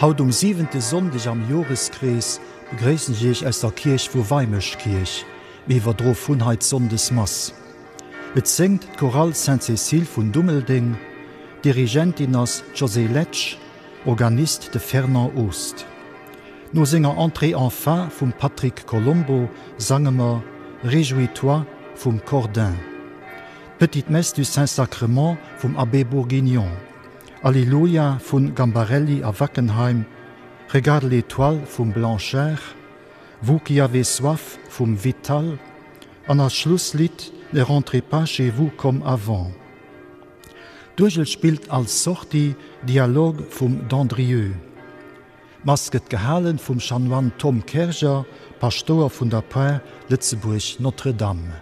Haut 7. Sonntag am Joreskreis begräßen ich aus der Kirch vu Weimechkirch, iwwer dro Funheit Sondesmass. Et singt Choral Saint-Cécile vun Dummelding, Dirigentin ass José Letsch, Organist de Fernand Ost. No Singer Entrée en fin vum Patrick Colombo sangemer Réjouis-toi vum Cordin. Petite Messe du Saint-Sacrement vum Abbé Bourguignon. Alléluia vun Gambarelli a Wackenheim, Regarde l'étoile vum Blanchard, Vous qui avez soif vum Vital, an als Schlusslied Ne rentrez pas chez vous comme avant. Durchel spielt als Sorti Dialog vum Dandrieux. Masket gehalen vum Chanoine Tom Kerger, Pastor vun der Paix Lützeburg Notre-Dame.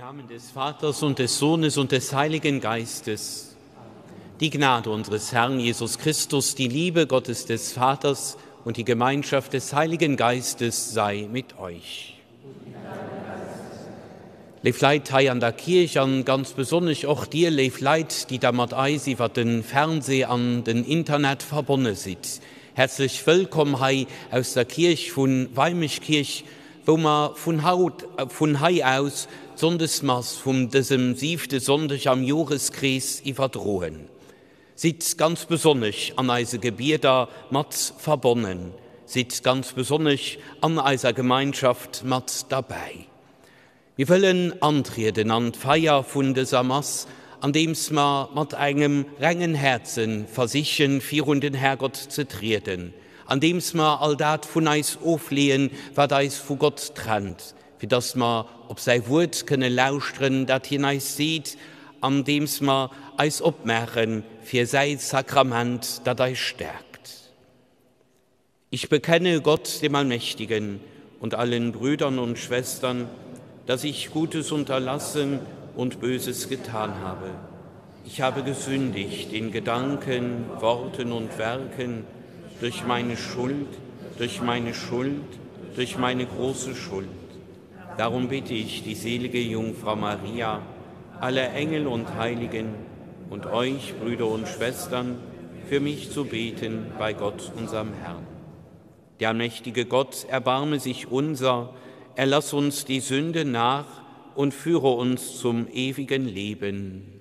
Namen des Vaters und des Sohnes und des Heiligen Geistes. Die Gnade unseres Herrn Jesus Christus, die Liebe Gottes des Vaters und die Gemeinschaft des Heiligen Geistes sei mit euch. Lief Leid hei an der Kirche, an ganz besonders auch dir, lief Leid, die damit eis über den Fernseher an den Internet verbunden sind. Herzlich willkommen hei aus der Kirche von Weimischkirch, wo wir von hei aus Sondesmaß von diesem 7. Sonntag am Jahreskreis überdrohen. Sieht ganz besonders an unsere Gebirge mit verbunden, sieht ganz besonders an unserer Gemeinschaft mit dabei. Wir wollen antreten an die Feier von dieser Mass, an dem wir mit einem reinen Herzen versichern, für den Herrgott zu treten, an dem wir all das von uns auflehnen, was uns von Gott trennt, für das wir ob sein Wort können lauschen, das hier uns sieht, an dem wir uns abmachen für sein Sakrament, das uns stärkt. Ich bekenne Gott, dem Allmächtigen, und allen Brüdern und Schwestern, dass ich Gutes unterlassen und Böses getan habe. Ich habe gesündigt in Gedanken, Worten und Werken, durch meine Schuld, durch meine große Schuld. Darum bitte ich die selige Jungfrau Maria, alle Engel und Heiligen und euch, Brüder und Schwestern, für mich zu beten bei Gott, unserem Herrn. Der allmächtige Gott, erbarme sich unser, erlass uns die Sünde nach und führe uns zum ewigen Leben.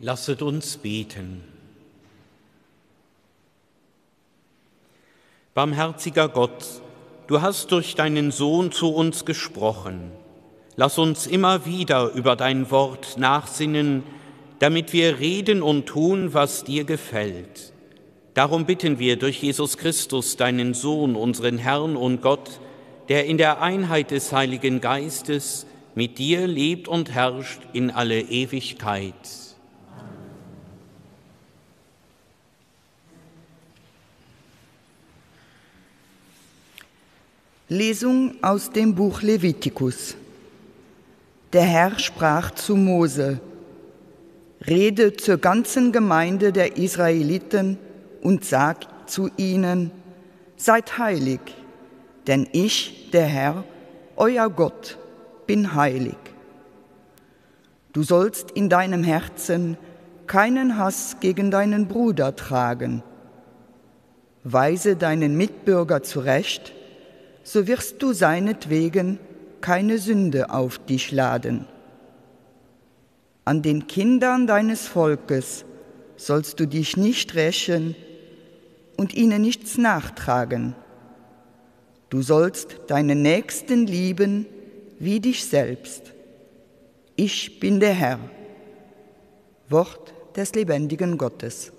Lasset uns beten. Barmherziger Gott, du hast durch deinen Sohn zu uns gesprochen. Lass uns immer wieder über dein Wort nachsinnen, damit wir reden und tun, was dir gefällt. Darum bitten wir durch Jesus Christus, deinen Sohn, unseren Herrn und Gott, der in der Einheit des Heiligen Geistes mit dir lebt und herrscht in alle Ewigkeit. Lesung aus dem Buch Levitikus. Der Herr sprach zu Mose: Rede zur ganzen Gemeinde der Israeliten und sag zu ihnen: Seid heilig, denn ich, der Herr, euer Gott, bin heilig. Du sollst in deinem Herzen keinen Hass gegen deinen Bruder tragen. Weise deinen Mitbürger zurecht, so wirst du seinetwegen keine Sünde auf dich laden. An den Kindern deines Volkes sollst du dich nicht rächen und ihnen nichts nachtragen. Du sollst deinen Nächsten lieben wie dich selbst. Ich bin der Herr. Wort des lebendigen Gottes.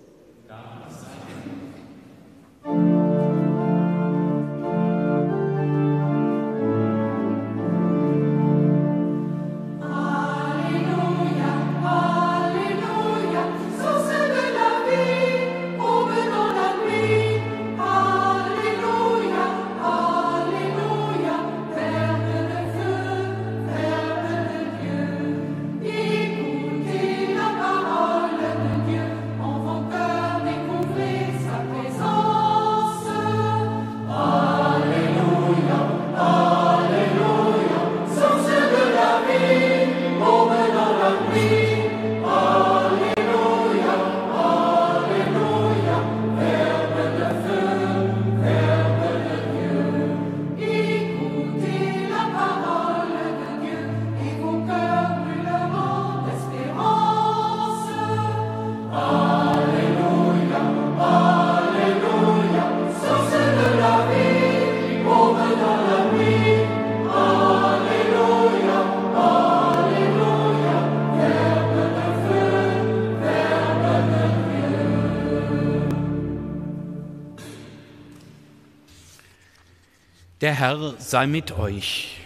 Der Herr sei mit euch.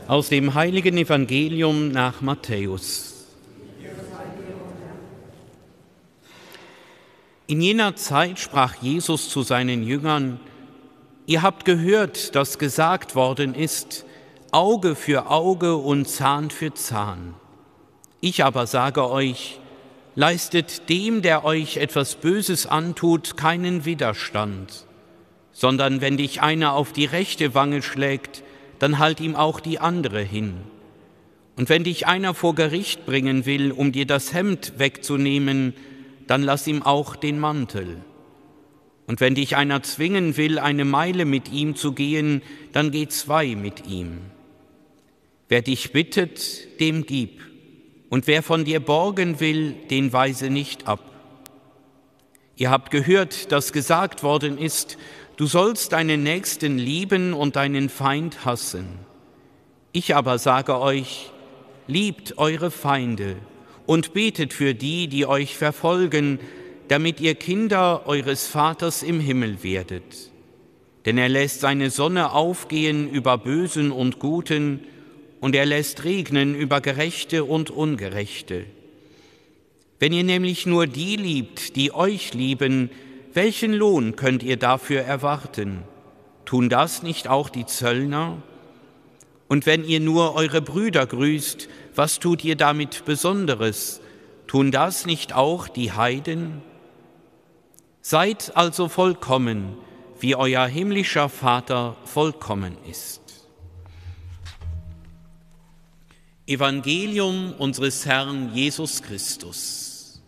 Aus dem heiligen Evangelium nach Matthäus. In jener Zeit sprach Jesus zu seinen Jüngern: Ihr habt gehört, dass gesagt worden ist, Auge für Auge und Zahn für Zahn. Ich aber sage euch, leistet dem, der euch etwas Böses antut, keinen Widerstand, sondern wenn dich einer auf die rechte Wange schlägt, dann halt ihm auch die andere hin. Und wenn dich einer vor Gericht bringen will, um dir das Hemd wegzunehmen, dann lass ihm auch den Mantel. Und wenn dich einer zwingen will, eine Meile mit ihm zu gehen, dann geh 2 mit ihm. Wer dich bittet, dem gib, und wer von dir borgen will, den weise nicht ab. Ihr habt gehört, dass gesagt worden ist, du sollst deinen Nächsten lieben und deinen Feind hassen. Ich aber sage euch, liebt eure Feinde und betet für die, die euch verfolgen, damit ihr Kinder eures Vaters im Himmel werdet. Denn er lässt seine Sonne aufgehen über Bösen und Guten, und er lässt regnen über Gerechte und Ungerechte. Wenn ihr nämlich nur die liebt, die euch lieben, welchen Lohn könnt ihr dafür erwarten? Tun das nicht auch die Zöllner? Und wenn ihr nur eure Brüder grüßt, was tut ihr damit Besonderes? Tun das nicht auch die Heiden? Seid also vollkommen, wie euer himmlischer Vater vollkommen ist. Evangelium unseres Herrn Jesus Christus.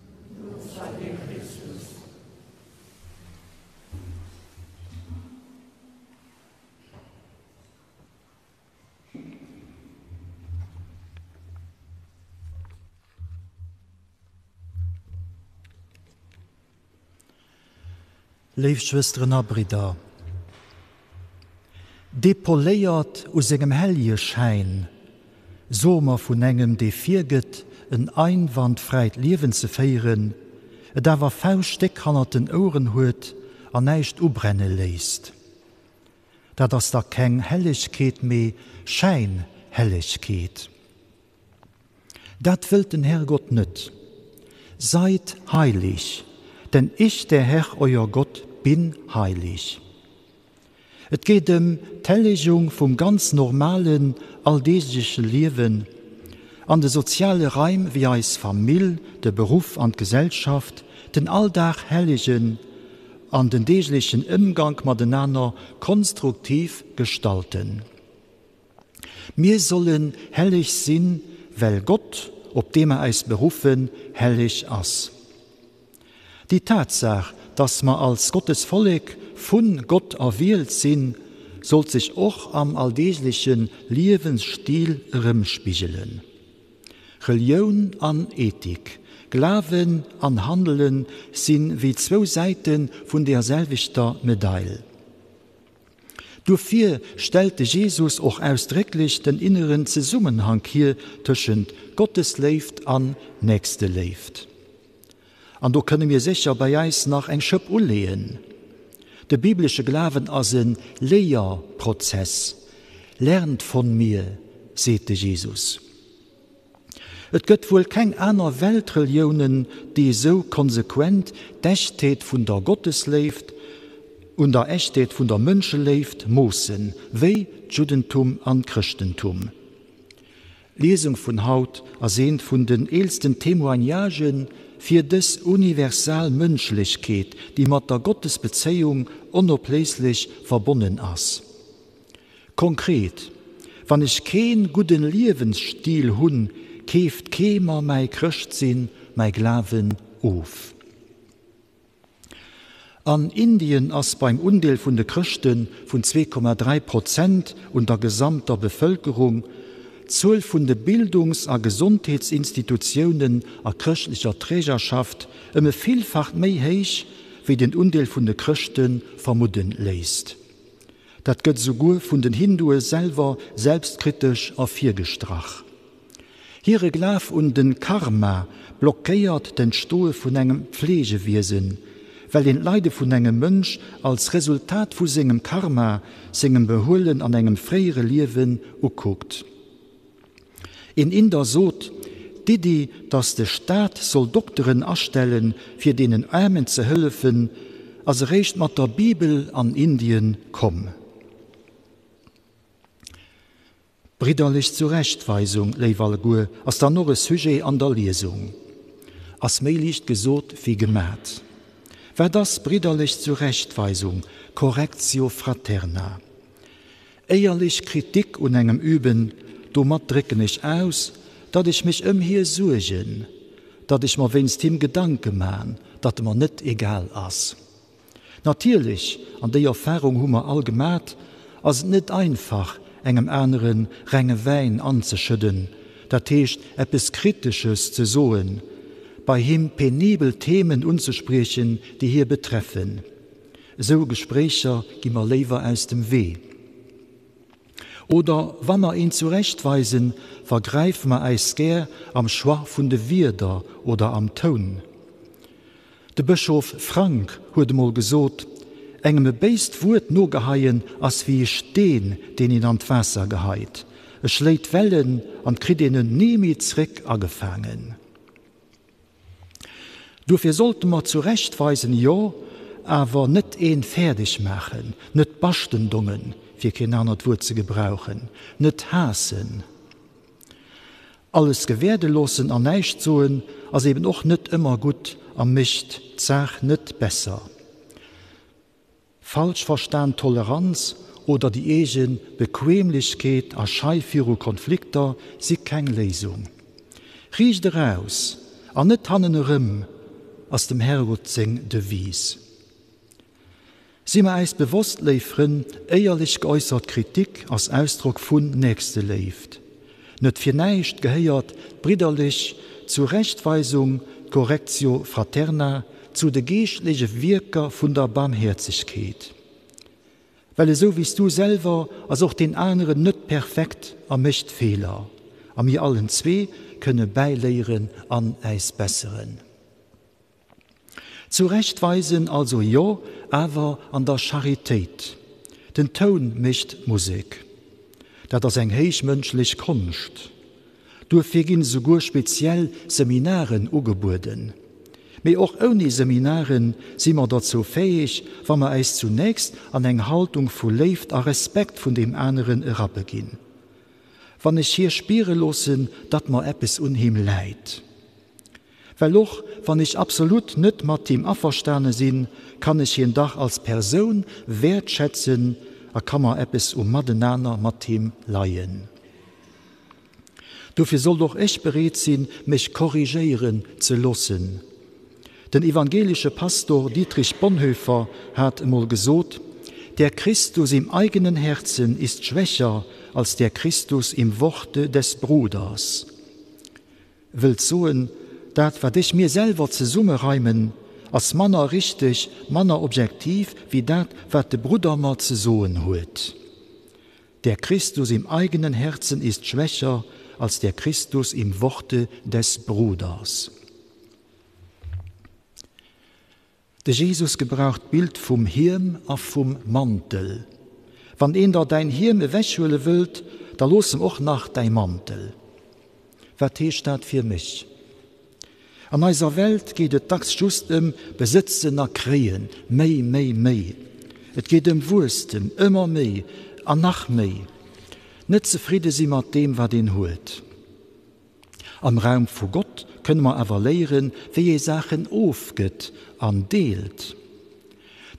Liefschwestern a Brider, depoléiert aus engem hellige Schein, sommer vun engem de virget en einwandfreit Liewen ze feieren, da war fauststeckhannerten Ohren huet an neicht ubrenne leist. Da das da keng Helligkeit me Scheinhelligkeit. Dat will den Herrgott nüt. Seid heilig, denn ich, der Herr, euer Gott, bin heilig. Et geht Telligung vom ganz normalen, alldeesischen Leben, an de soziale Reim wie als Familie, der Beruf und Gesellschaft, den alldach Heiligen, an den deeglichen Umgang miteinander konstruktiv gestalten. Wir sollen hellig sein, weil Gott, ob dem eis berufen, hellig ist. Die Tatsache, dass wir als Gottes Volk von Gott erwählt sind, soll sich auch am alltäglichen Lebensstil spiegeln. Religion an Ethik, Glauben an Handeln sind wie zwei Seiten von derselbigen Medaille. Dafür stellte Jesus auch ausdrücklich den inneren Zusammenhang hier zwischen Gottes Leben und nächste Leben. Und da können wir sicher bei uns nach ein Schöpf lehen. Der biblische Glauben als ein Lehrprozess. Lernt von mir, sagte Jesus. Es gibt wohl keine andere Weltreligionen, die so konsequent die Echtheit von der Gotteslehrt und der Echtheit von der Menschenlehrt mossen, wie Judentum und Christentum. Lesung von Haut ersehnt von den ältesten Témoignagen für das universal Menschlichkeit, die mit der Gottesbeziehung unablässlich verbunden ist. Konkret, wenn ich keinen guten Lebensstil habe, käft keiner mei Christsinn, mei Glauben auf. An Indien ist beim Undeel von den Christen von 2,3% unter gesamter Bevölkerung Zahl von den Bildungs- und Gesundheitsinstitutionen a christlicher Trägerschaft vielfach mehr hoch, wie den Undeel von den Christen vermuten lässt. Das geht sogar von den Hinduen selber selbstkritisch auf Viergestrach. Ihre Glaub und den Karma blockiert den Stuhl von einem Pflegewesen, weil den Leide von einem Mensch als Resultat von seinem Karma, seinem Beholen an einem freieren Leben guckt. In Inder sot, die, dass der Staat soll Doktoren erstellen, für denen Armen zu helfen, als recht mit der Bibel an Indien kommen. Briderlich Zurechtweisung, Leivalgur, als da noch ein Sujet an der Lesung. Als meilicht gesot wie gemäht. Wer das briderlich Zurechtweisung, Correctio fraterna. Ehrlich Kritik und engem Üben, domat drücken ich aus, dat ich mich hier suchen, dat ich mir wenigstens ihm Gedanken machen, dat mir nicht egal ist. Natürlich, an der Erfahrung haben wir allgemein, als nicht einfach, engem anderen Ränge Wein anzuschütten, dat heißt, etwas Kritisches zu soen, bei ihm penibel Themen unzusprechen, die hier betreffen. So Gespräche gehen wir lieber aus dem Weg. Oder wenn wir ihn zurechtweisen, vergreifen wir uns gern am Schwach von de Wirder oder am Ton. Der Bischof Frank hat mal gesagt, engem beist Wort nur geheien, als wie Steen, den ihn an Wasser geheit. Es schlägt Wellen und kriegt ihnen nie mehr zurück angefangen. Dafür sollten wir zurechtweisen, ja, aber nicht ihn fertig machen, nicht Bastendungen, für keine andere Wort zu gebrauchen, nicht hassen. Alles gewährte lassen an nicht soen, als eben auch nicht immer gut, am mischt, sag nicht besser. Falsch verstanden Toleranz oder die eigen Bequemlichkeit a Scheiführung Konflikte sind keine Lösung. Riecht daraus, an nicht hannen rum, aus dem Herrgott sing Devis. Sie mir eis bewusst leifren, ehrlich geäußert Kritik als Ausdruck von Nächste lebt. Nicht für neicht geheiert, briderlich, Zurechtweisung, Correctio fraterna, zu de geestliche Wirker vun der Barmherzigkeit. Weil so wiest du selber als auch den anderen nicht perfekt am nicht Fehler. Am mir allen zwei könne beilehren an eis besseren. Zurechtweisen also ja, aber an der Charität. Den Ton mischt Musik. Dat das eng heichmönschlich Kunst. Dufir gin sogur speziell Seminaren ugeboden. Mei auch ohne Seminaren si wir dazu fähig, wann wir eis zunächst an eng Haltung vu Leeft a Respekt von dem anderen herabgin. Wann ich hier spire losen, dat ma eppes unheim leid. Weil auch, wann ich absolut nett mat dem Affersterne sinn, kann ich jeden Dach als Person wertschätzen, kann man eppes Madenaner mat dem leiien. Dafür soll doch ich bereit sein, mich korrigieren zu lassen. Den evangelische Pastor Dietrich Bonhoeffer hat einmal gesagt, der Christus im eigenen Herzen ist schwächer als der Christus im Worte des Bruders. Will soen, dat wat ich mir selber zu Summe reimen, als Manner richtig, Manner objektiv, wie dat wat de Bruder mal zu soen huet. Der Christus im eigenen Herzen ist schwächer als der Christus im Worte des Bruders. Der Jesus gebraucht Bild vom Hirn auf vom Mantel. Wann een da dein Hirn wäschwille wilt, da los auch nach dein Mantel. Wat steht für mich? An eiser Welt geht es tags just Besitzener Kreen, mei. Et geht Wursten, immer mei, an nach mei. Nicht zufrieden sie mit dem, was den holt. Am Raum vor Gott können wir aber lehren, wie Sachen aufgeht, andeelt.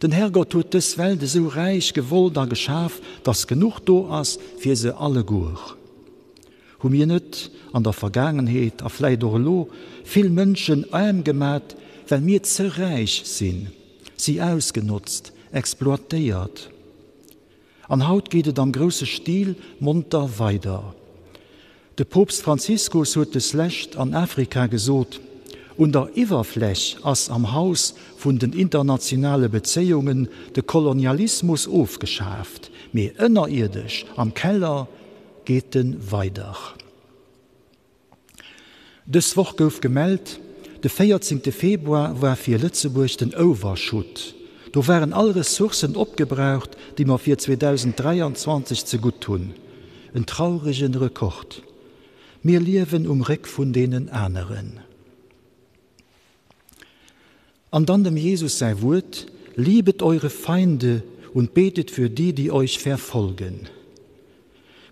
Den Herrgott hat des Welt so reich gewollt a geschaf, dass genug da ist für sie alle gut. Hu mir nicht an der Vergangenheit, a vielleicht auch lo, viel Menschen gemacht, weil wir zu reich sind, sie ausgenutzt, exploitiert. An Haut geht es am großen Stil munter weiter. Der Papst Franziskus hat es letzte an Afrika gesagt, unter Iwerfläch als am Haus von den internationalen Beziehungen der Kolonialismus aufgeschafft, mehr innerirdisch am Keller geht den weiter. Das Woche gouf gemeldet, der 14. Februar war für Lützeburg den Overshoot. Da waren alle Ressourcen abgebraucht, die wir für 2023 zu gut tun. Ein traurigen Rekord. Wir leben Reck von denen anderen. Und dann dem Jesus sei Wort, liebet eure Feinde und betet für die euch verfolgen.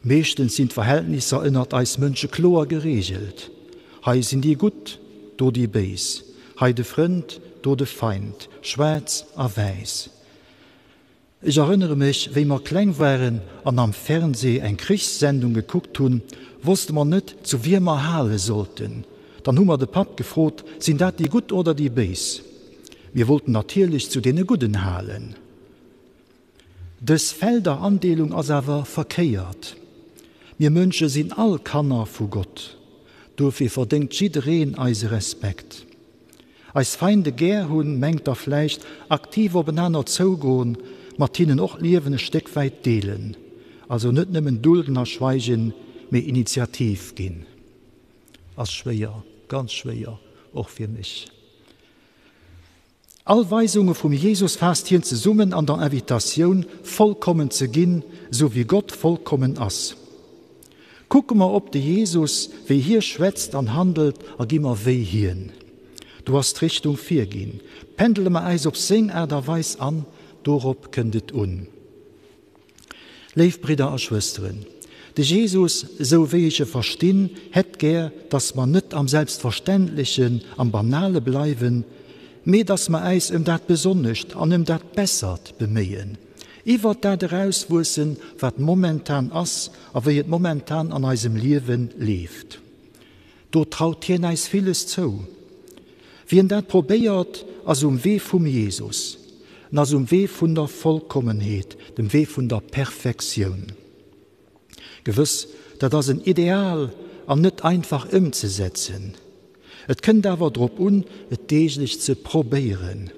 Meistens sind Verhältnisse erinnert als Mönche klar geregelt. Hei sind die gut, do die Beis. Hei de Freund, do de Feind. Schwarz a weiß. Ich erinnere mich, wie wir klein waren und am Fernsehen eine Kriegssendung geguckt haben, wusste man nicht, zu wie wir halen sollten. Dann haben wir den Pap gefragt, sind das die gut oder die Beis? Wir wollten natürlich zu den Guten halen. Das Feld der Andelung ist aber verkehrt. Wir Menschen sind all Kanner von Gott. Dafür verdient jedereen eisen Respekt. Als Feinde gär hun mengt er vielleicht aktiv aufeinander zugehen, mit ihnen auch Leben ein Stück weit delen. Also nicht nur dulden oder schweigen, mehr Initiativ gehen. Das schwer, ganz schwer, auch für mich. All Weisungen vom Jesus fast hier zusammen an der Invitation, vollkommen zu gehen, so wie Gott vollkommen ist. Gucken wir, ob der Jesus, wie hier schwätzt und handelt, gehen wir weh hin. Du hast Richtung 4 gehen. Pendele mir eis ob sing der Weiß an, dorob kündet un. Liebe Brüder und Schwestern, der Jesus, so wie ich verstehen, hätt gern, dass man nicht am Selbstverständlichen, am Banale bleiben, mehr dass man eis dat besonnigt, an dat bessert bemühen. Ich wird da herauswissen, was momentan ist, aber wie es momentan an unserem Leben lebt. Du traut hier eis vieles zu. Wie dat probiert, als Weh vom Jesus, als Weh von der Vollkommenheit, dem Weh von der Perfektion. Gewiss, das ist ein Ideal, an nicht einfach umzusetzen. Et kënnt awer drop et deeglich ze probéieren.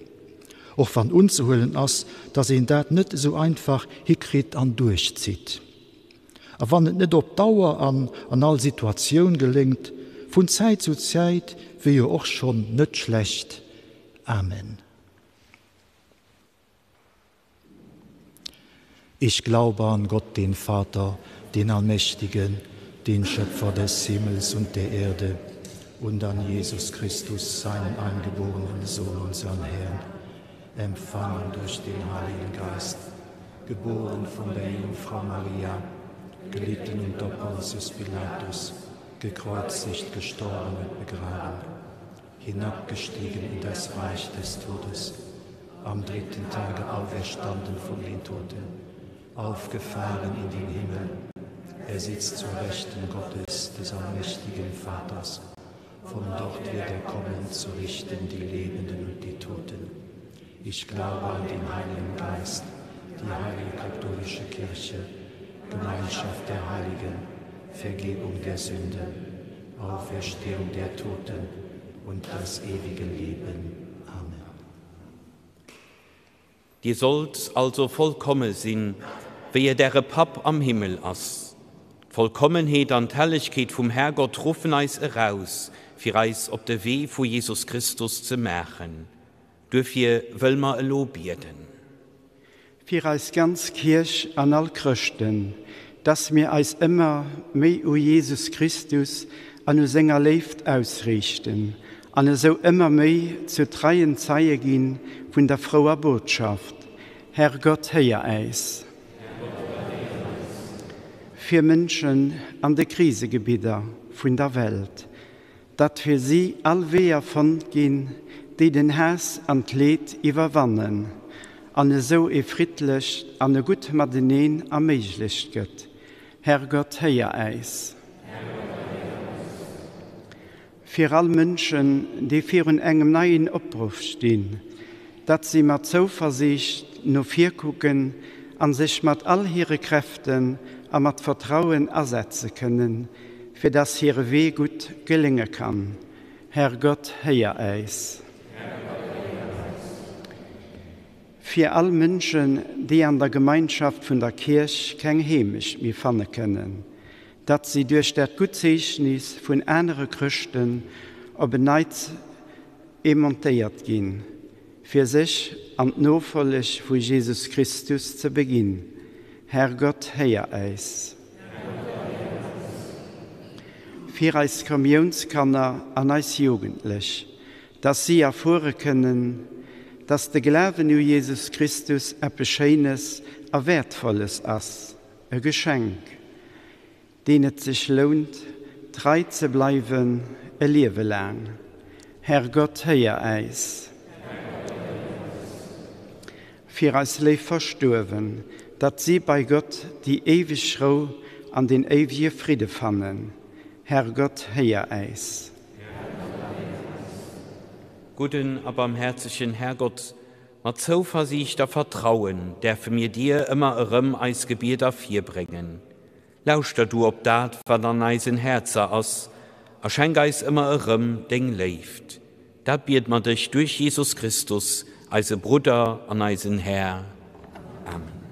Och van unzuhullen ass, dats en dat net so einfach hikrit an durchzieht. A wann et net op Dauer an all Situationun gelingt, vun Zeit zu Zeit wie jo och schon net schlecht. Amen. Ich glaube an Gott, den Vater, den Allmächtigen, den Schöpfer des Himmels und der Erde, und an Jesus Christus, seinen eingeborenen Sohn, unseren Herrn, empfangen durch den Heiligen Geist, geboren von der Jungfrau Maria, gelitten unter Pontius Pilatus, gekreuzigt, gestorben und begraben, hinabgestiegen in das Reich des Todes, am dritten Tage auferstanden von den Toten, aufgefahren in den Himmel. Er sitzt zur Rechten Gottes, des allmächtigen Vaters. Von dort wird er kommen, zu richten die Lebenden und die Toten. Ich glaube an den Heiligen Geist, die heilige katholische Kirche, Gemeinschaft der Heiligen, Vergebung der Sünden, Auferstehung der Toten und das ewige Leben. Amen. Die sollt also vollkommen sein, wie ihr der Pap am Himmel ass. Vollkommenheit an Herrlichkeit vom Herrgott rufen eis heraus, für eis ob der Weh vor Jesus Christus zu machen. Dürfje will ma lobieren. Für eis ganz Kirch an all Christen, dass mir eis immer mehr o Jesus Christus an u Sänger lebt ausrichten, an so immer mehr zu treien Zeige gehen von der froher Botschaft. Herr Gott, heia eis. Für Menschen an de Krisegebieter von der Welt, dat für sie allwehr von gehen, die den Hass an Leid überwannen, an so friedlich, an gut Madeneen ermöglicht gött. Herr Gott, heia eis. Für all Menschen, die für einen engem neuen Abruf stehen, dat sie mit Zuversicht nur vier gucken, an sich mit all ihre Kräften und mit Vertrauen ersetzen können, für das ihre Weg gut gelingen kann. Herr Gott, heia eis. Für all Menschen, die an der Gemeinschaft von der Kirche kein Heimisch mehr finden können, dass sie durch das Gutzeichnis von anderen Christen ob Neid emontiert gehen, für sich an Nachfolge von Jesus Christus zu beginnen. Herr Gott, heia eis. Für eis Kommunionskanner an eis Jugendlich, dass sie erfahren können, dass der Glaube an Jesus Christus etwas Schönes und Wertvolles ist, ein Geschenk, den es sich lohnt, treu zu bleiben, ein Leben lang. Herr Gott, heia eis. Für eis Leben verstorben, dass sie bei Gott die ewige Ruhe an den ewigen Frieden fanden. Herr Gott, heia eis. Guten, aber barmherzigen Herrgott, mit Zuversicht und Vertrauen dürfen wir dir immer als Gebet dafür bringen. Lausch du ob dat, was an eisen Herzen ist, erschenk eis immer den lebt. Da biet man dich durch Jesus Christus, eise Bruder an eisen Herr. Amen.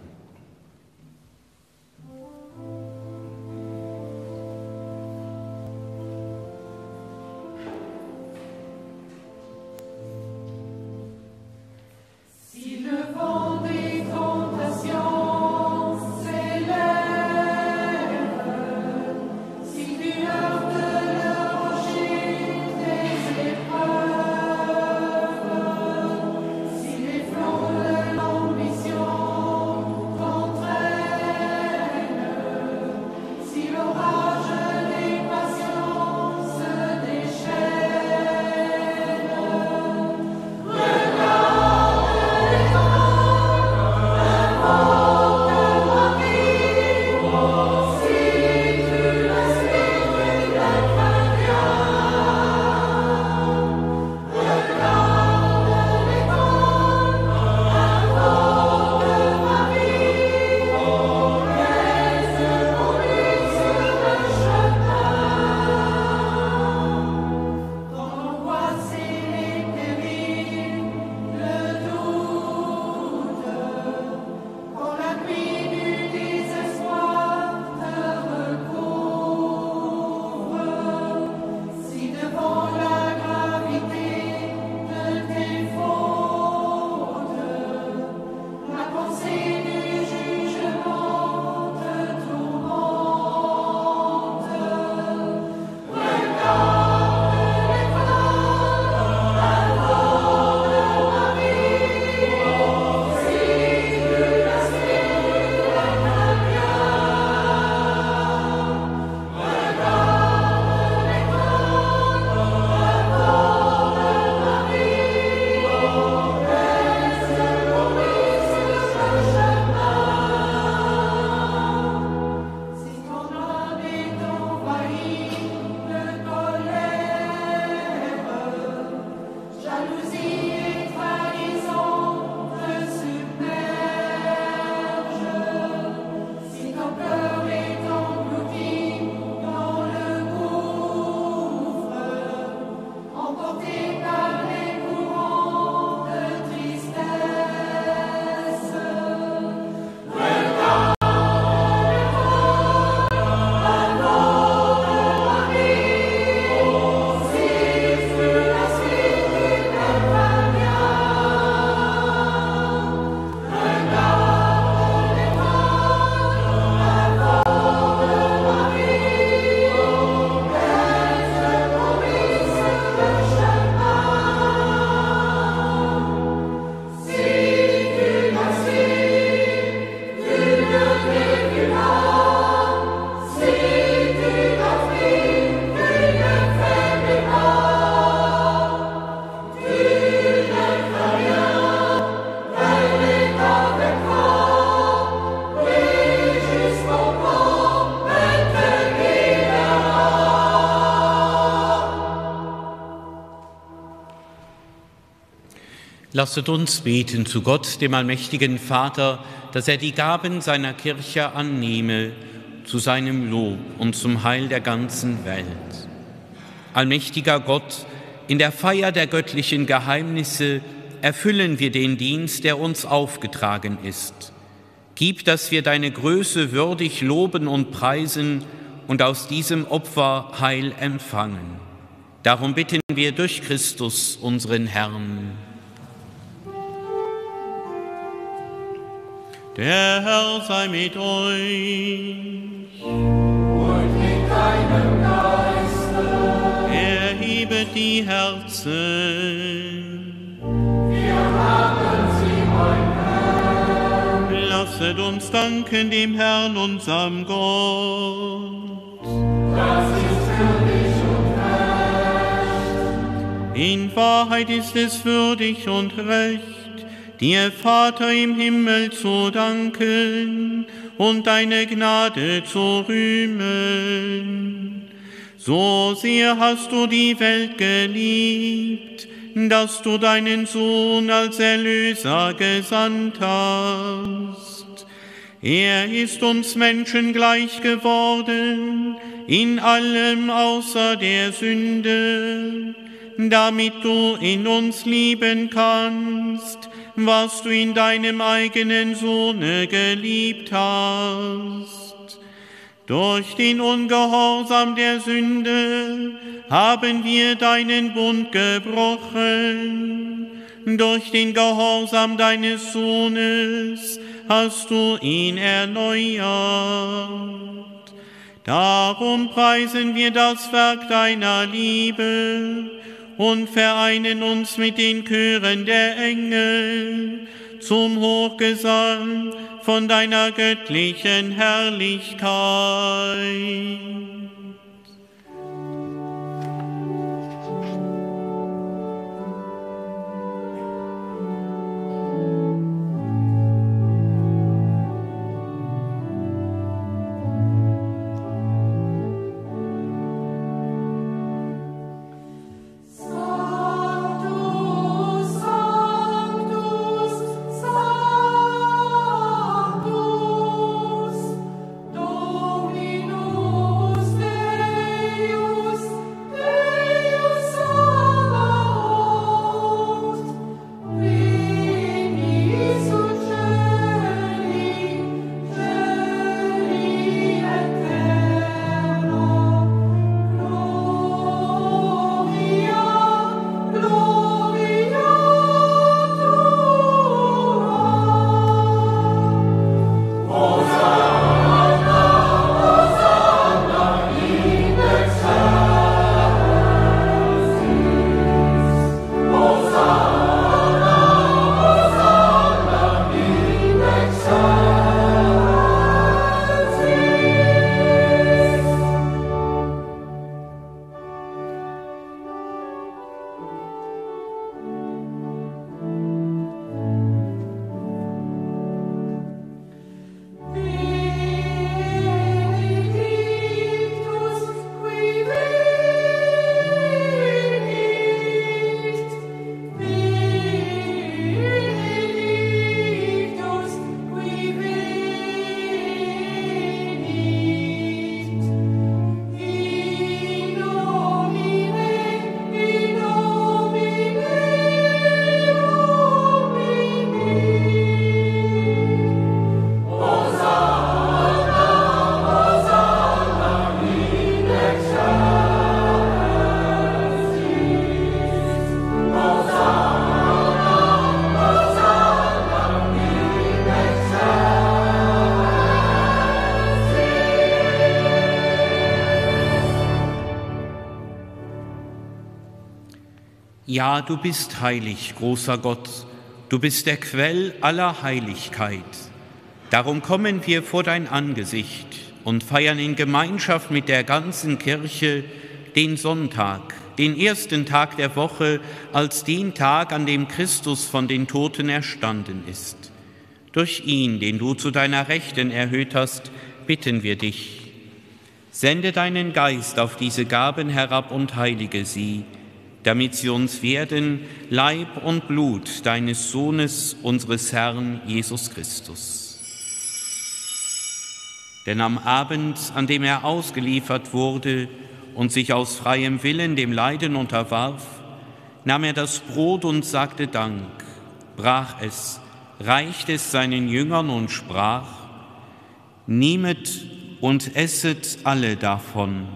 Lasset uns beten zu Gott, dem allmächtigen Vater, dass er die Gaben seiner Kirche annehme, zu seinem Lob und zum Heil der ganzen Welt. Allmächtiger Gott, in der Feier der göttlichen Geheimnisse erfüllen wir den Dienst, der uns aufgetragen ist. Gib, dass wir deine Größe würdig loben und preisen und aus diesem Opfer Heil empfangen. Darum bitten wir durch Christus, unseren Herrn. Der Herr sei mit euch. Und mit deinem Geiste. Erhebet die Herzen. Wir haben sie, mein Herr. Lasset uns danken dem Herrn, unserem Gott. Das ist würdig und recht. In Wahrheit ist es würdig und recht, dir, Vater im Himmel, zu danken und deine Gnade zu rühmen. So sehr hast du die Welt geliebt, dass du deinen Sohn als Erlöser gesandt hast. Er ist uns Menschen gleich geworden, in allem außer der Sünde, damit du in uns lieben kannst, was du in deinem eigenen Sohne geliebt hast. Durch den Ungehorsam der Sünde haben wir deinen Bund gebrochen. Durch den Gehorsam deines Sohnes hast du ihn erneuert. Darum preisen wir das Werk deiner Liebe und vereinen uns mit den Chören der Engel zum Hochgesang von deiner göttlichen Herrlichkeit. Ja, du bist heilig, großer Gott, du bist der Quell aller Heiligkeit. Darum kommen wir vor dein Angesicht und feiern in Gemeinschaft mit der ganzen Kirche den Sonntag, den ersten Tag der Woche, als den Tag, an dem Christus von den Toten erstanden ist. Durch ihn, den du zu deiner Rechten erhöht hast, bitten wir dich. Sende deinen Geist auf diese Gaben herab und heilige sie, damit sie uns werden Leib und Blut deines Sohnes, unseres Herrn Jesus Christus. Denn am Abend, an dem er ausgeliefert wurde und sich aus freiem Willen dem Leiden unterwarf, nahm er das Brot und sagte Dank, brach es, reichte es seinen Jüngern und sprach: Nehmet und esset alle davon.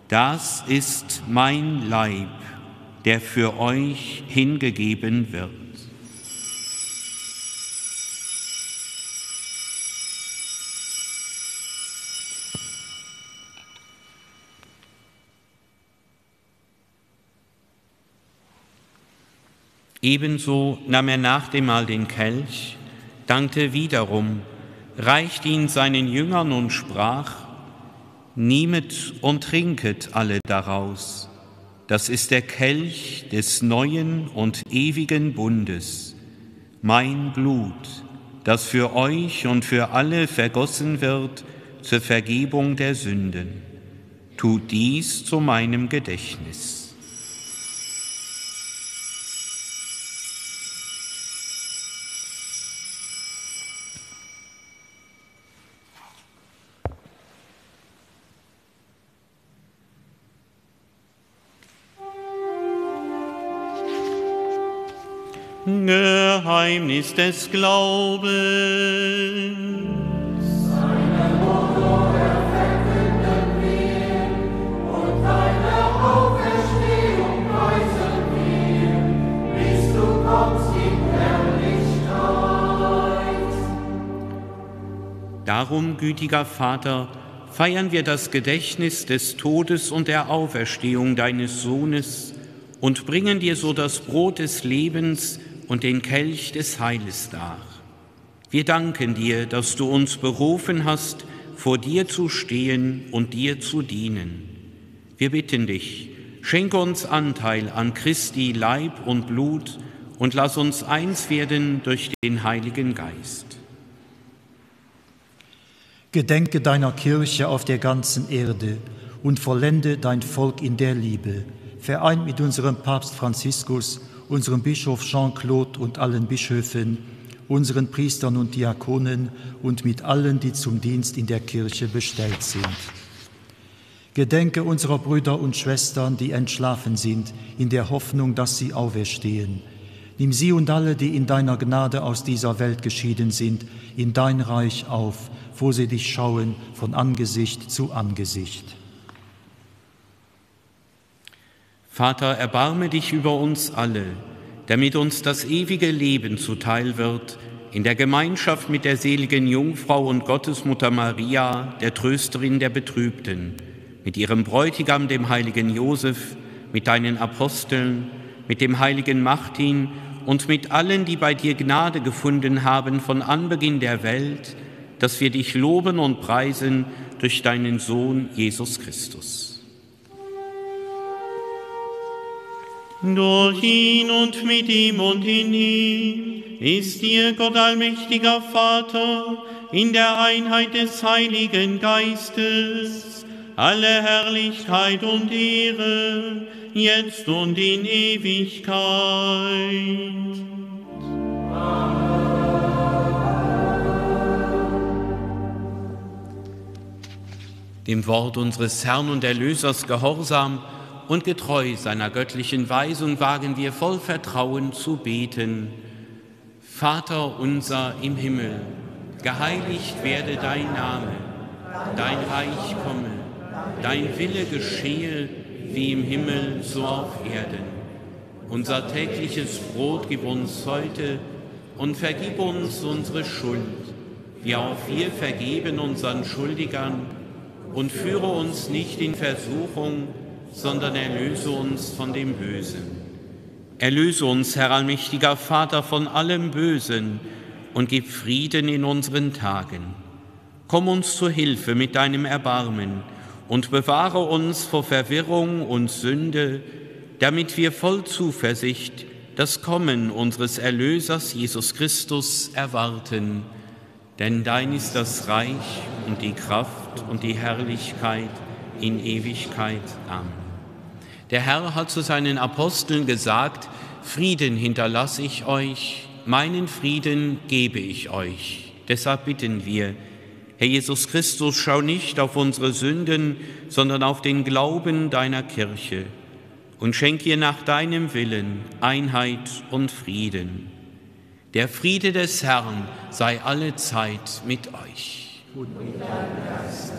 Das ist mein Leib, der für euch hingegeben wird. Ebenso nahm er nach dem Mahl den Kelch, dankte wiederum, reichte ihn seinen Jüngern und sprach: Nehmet und trinket alle daraus. Das ist der Kelch des neuen und ewigen Bundes, mein Blut, das für euch und für alle vergossen wird zur Vergebung der Sünden. Tut dies zu meinem Gedächtnis. Geheimnis des Glaubens. Seine Hohe verkünden wir und deine Auferstehung preisen wir, bis du kommst in Herrlichkeit. Darum, gütiger Vater, feiern wir das Gedächtnis des Todes und der Auferstehung deines Sohnes und bringen dir so das Brot des Lebens und den Kelch des Heiles dar. Wir danken dir, dass du uns berufen hast, vor dir zu stehen und dir zu dienen. Wir bitten dich, schenke uns Anteil an Christi Leib und Blut und lass uns eins werden durch den Heiligen Geist. Gedenke deiner Kirche auf der ganzen Erde und vollende dein Volk in der Liebe, vereint mit unserem Papst Franziskus, unserem Bischof Jean-Claude und allen Bischöfen, unseren Priestern und Diakonen und mit allen, die zum Dienst in der Kirche bestellt sind. Gedenke unserer Brüder und Schwestern, die entschlafen sind, in der Hoffnung, dass sie auferstehen. Nimm sie und alle, die in deiner Gnade aus dieser Welt geschieden sind, in dein Reich auf, wo sie dich schauen von Angesicht zu Angesicht. Vater, erbarme dich über uns alle, damit uns das ewige Leben zuteil wird, in der Gemeinschaft mit der seligen Jungfrau und Gottesmutter Maria, der Trösterin der Betrübten, mit ihrem Bräutigam, dem heiligen Josef, mit deinen Aposteln, mit dem heiligen Martin und mit allen, die bei dir Gnade gefunden haben von Anbeginn der Welt, dass wir dich loben und preisen durch deinen Sohn Jesus Christus. Durch ihn und mit ihm und in ihm ist dir, Gott allmächtiger Vater, in der Einheit des Heiligen Geistes, alle Herrlichkeit und Ehre, jetzt und in Ewigkeit. Dem Wort unseres Herrn und Erlösers gehorsam und getreu seiner göttlichen Weisung wagen wir voll Vertrauen zu beten. Vater unser im Himmel, geheiligt werde dein Name, dein Reich komme, dein Wille geschehe, wie im Himmel so auf Erden. Unser tägliches Brot gib uns heute und vergib uns unsere Schuld, wie auch wir vergeben unseren Schuldigern, und führe uns nicht in Versuchung, sondern erlöse uns von dem Bösen. Erlöse uns, Herr allmächtiger Vater, von allem Bösen und gib Frieden in unseren Tagen. Komm uns zu Hilfe mit deinem Erbarmen und bewahre uns vor Verwirrung und Sünde, damit wir voll Zuversicht das Kommen unseres Erlösers Jesus Christus erwarten. Denn dein ist das Reich und die Kraft und die Herrlichkeit in Ewigkeit. Amen. Der Herr hat zu seinen Aposteln gesagt, Frieden hinterlasse ich euch, meinen Frieden gebe ich euch. Deshalb bitten wir, Herr Jesus Christus, schau nicht auf unsere Sünden, sondern auf den Glauben deiner Kirche und schenk ihr nach deinem Willen Einheit und Frieden. Der Friede des Herrn sei alle Zeit mit euch. Und mit deinem Geist.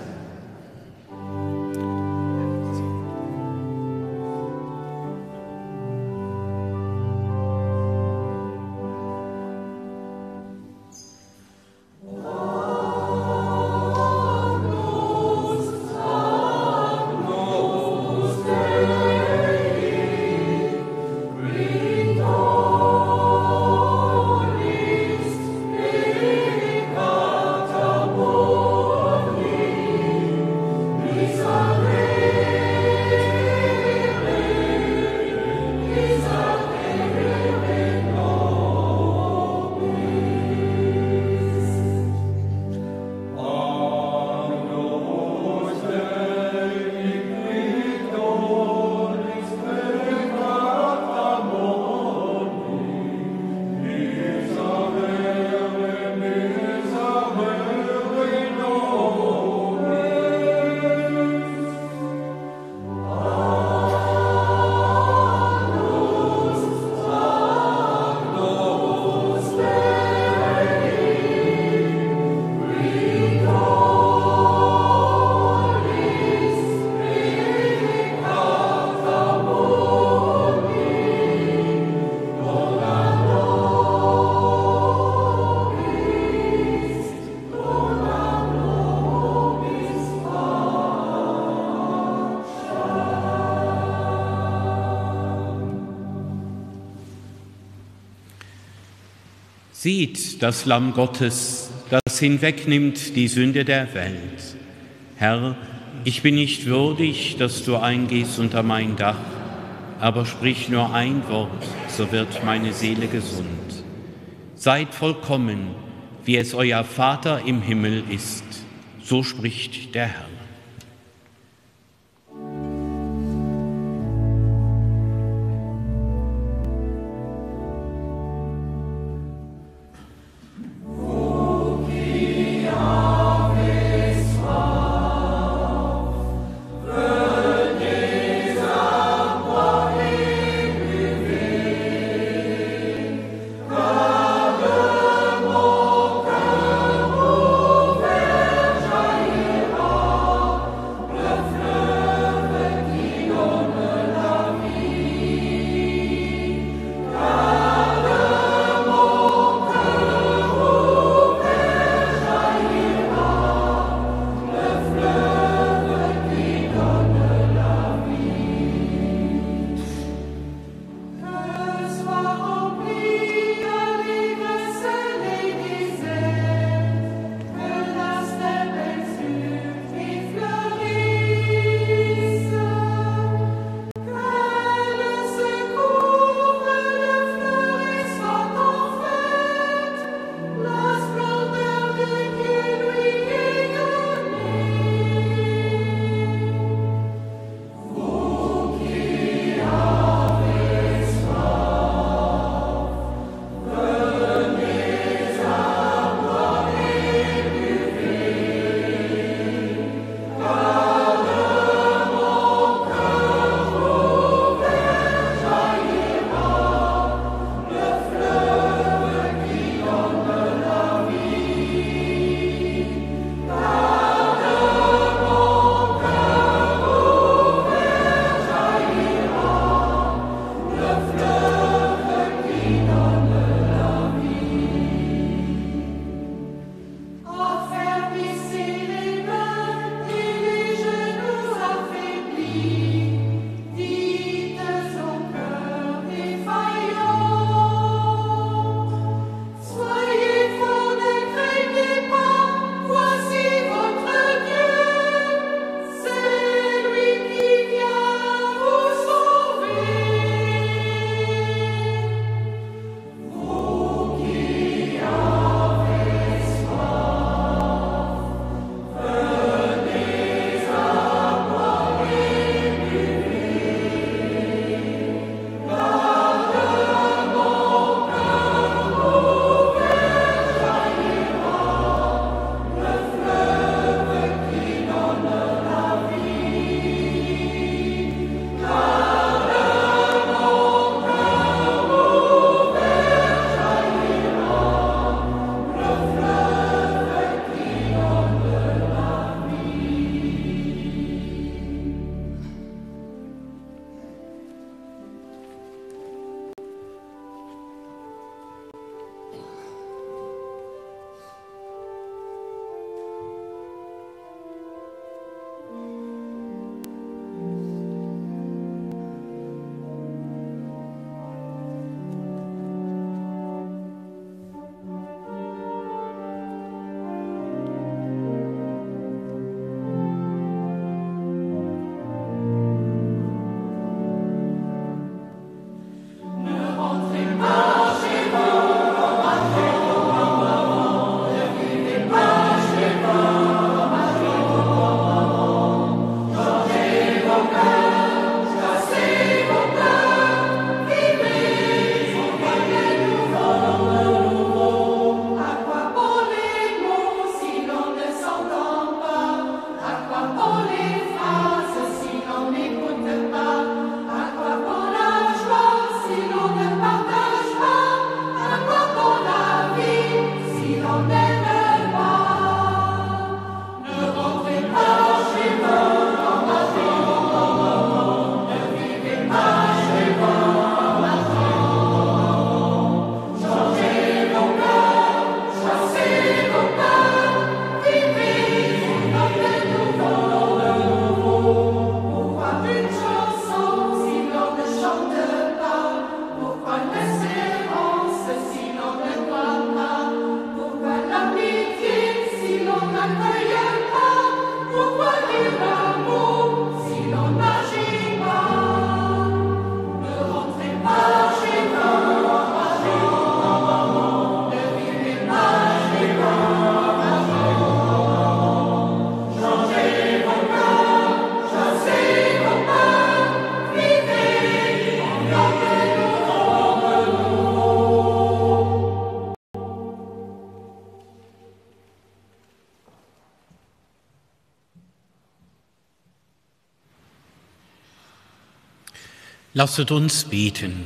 Sieht das Lamm Gottes, das hinwegnimmt die Sünde der Welt. Herr, ich bin nicht würdig, dass du eingehst unter mein Dach, aber sprich nur ein Wort, so wird meine Seele gesund. Seid vollkommen, wie es euer Vater im Himmel ist, so spricht der Herr. Oh Lasset uns beten.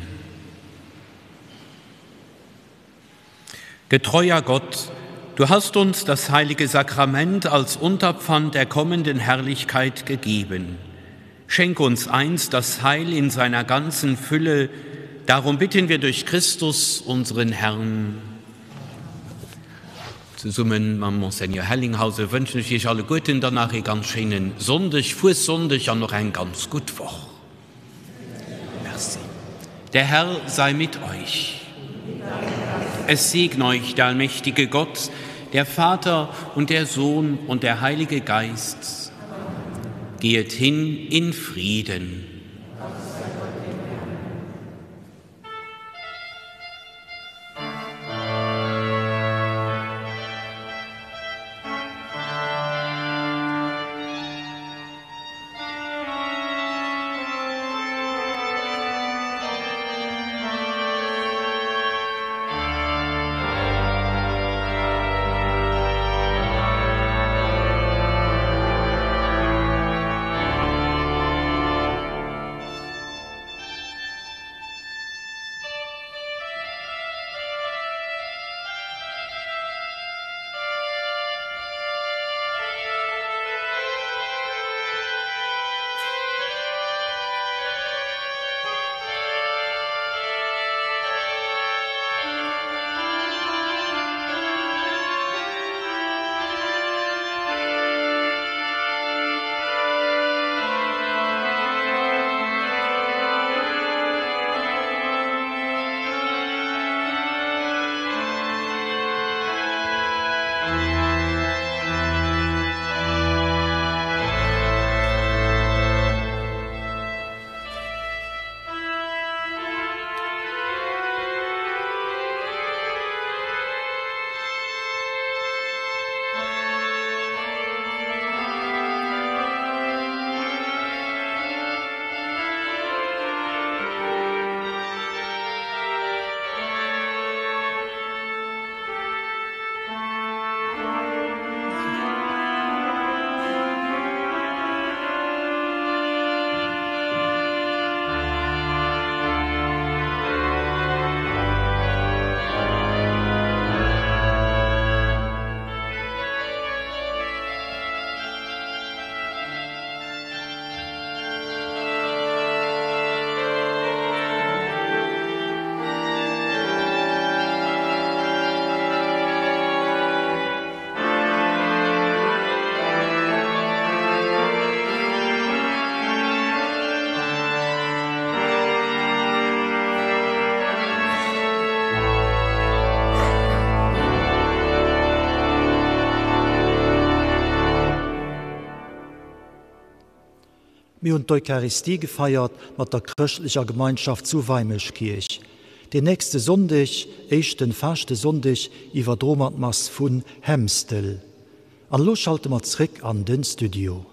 Getreuer Gott, du hast uns das heilige Sakrament als Unterpfand der kommenden Herrlichkeit gegeben. Schenk uns einst das Heil in seiner ganzen Fülle. Darum bitten wir durch Christus, unseren Herrn. Zusammen mit Monseigneur Hellinghausen wünsche ich euch alle Guten, danach einen ganz schönen Sonntag, Fußsonntag und noch ein ganz gute Woche. Merci. Der Herr sei mit euch. Es segne euch der allmächtige Gott, der Vater und der Sohn und der Heilige Geist. Geht hin in Frieden. Wir haben die Eucharistie gefeiert mit der christlichen Gemeinschaft zu Weimischkirch. Den nächsten Sonntag, den fasten Sonntag, über Dromatmas von Hemstel. Und los schalten wir zurück an den Studio.